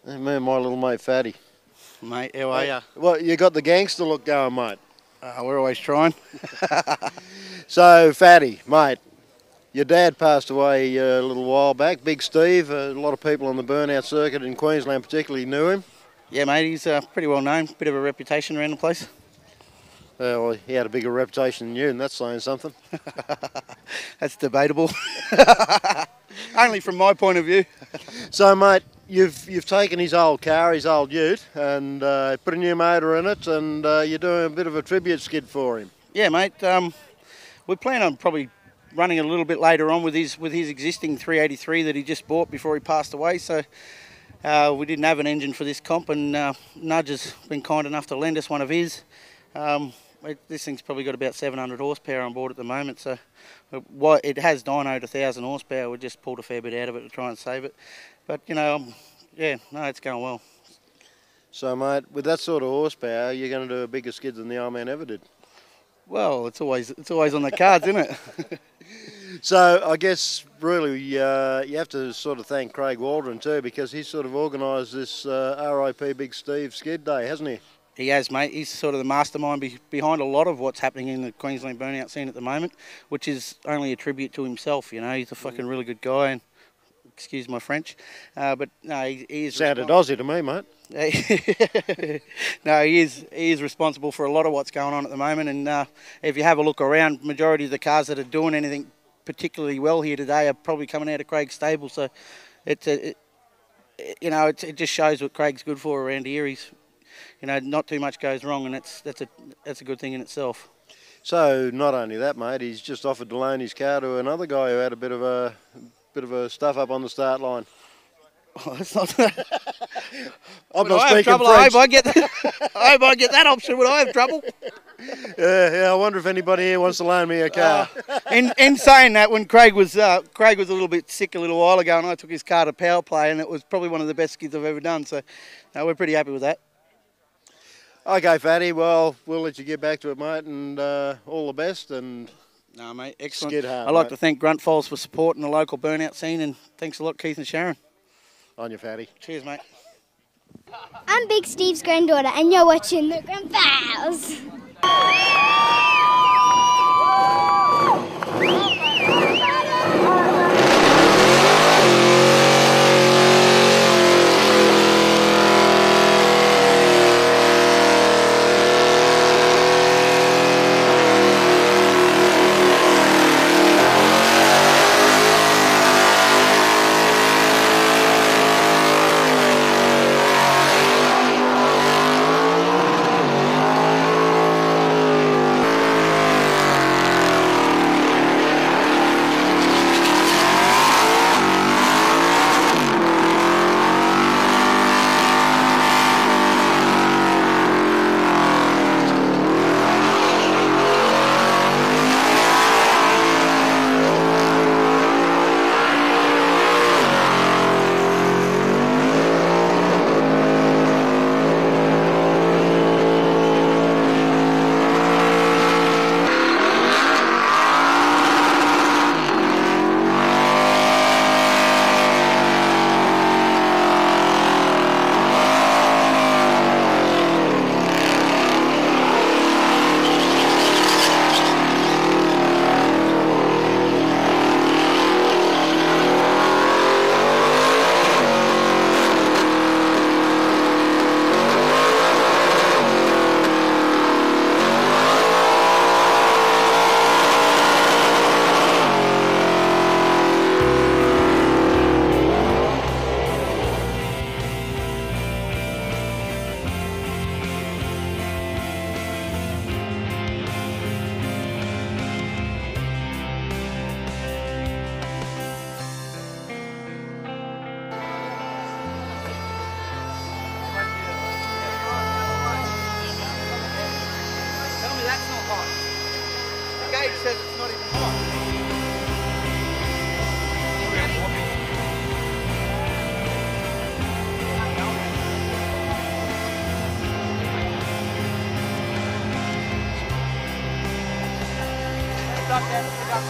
Me and my little mate Phatty. Mate, how are you? Well, you got the gangster look going, mate. We're always trying. So, Phatty, mate, your dad passed away a little while back, Big Steve. A lot of people on the burnout circuit in Queensland particularly knew him. Yeah, mate, he's pretty well known. Bit of a reputation around the place. Well, he had a bigger reputation than you, and that's saying something. That's debatable. Only from my point of view. So, mate, you've taken his old car, his old ute, and put a new motor in it, and you're doing a bit of a tribute skid for him. Yeah, mate. We plan on probably running a little bit later on with his existing 383 that he just bought before he passed away. So we didn't have an engine for this comp, and Nudge has been kind enough to lend us one of his. This thing's probably got about 700 horsepower on board at the moment, so it has dynoed 1,000 horsepower. We just pulled a fair bit out of it to try and save it. But, you know, yeah, no, it's going well. So, mate, with that sort of horsepower, you're going to do a bigger skid than the old man ever did. Well, it's always on the cards, isn't it? So, I guess, really, you have to sort of thank Craig Waldron too, because he's sort of organised this RIP Big Steve skid day, hasn't he? He has, mate. He's sort of the mastermind behind a lot of what's happening in the Queensland burnout scene at the moment, which is only a tribute to himself. You know, he's a fucking really good guy, and excuse my French, but no, he is. Sounded Aussie to me, mate. No, he is responsible for a lot of what's going on at the moment, and if you have a look around, majority of the cars that are doing anything particularly well here today are probably coming out of Craig's stable. So it just shows what Craig's good for around here. He's, you know, not too much goes wrong, and that's a good thing in itself. So not only that, mate, he's just offered to loan his car to another guy who had a bit of a stuff up on the start line. Oh, that's not. I'm not speaking trouble, French. I hope I get that option when I have trouble. Yeah, I wonder if anybody here wants to loan me a car. In saying that, when Craig was a little bit sick a little while ago, and I took his car to power play, and it was probably one of the best skids I've ever done. So, no, we're pretty happy with that. Okay, Phatty. Well, we'll let you get back to it, mate, and all the best. And no, mate, excellent. Skid hard, I'd like mate. to thank Grunt for supporting the local burnout scene, and thanks a lot, Keith and Sharon. On you, Phatty. Cheers, mate. I'm Big Steve's granddaughter, and you're watching the Grunt Files. That's not hot. The gauge says it's not even hot. Duck down to pick up the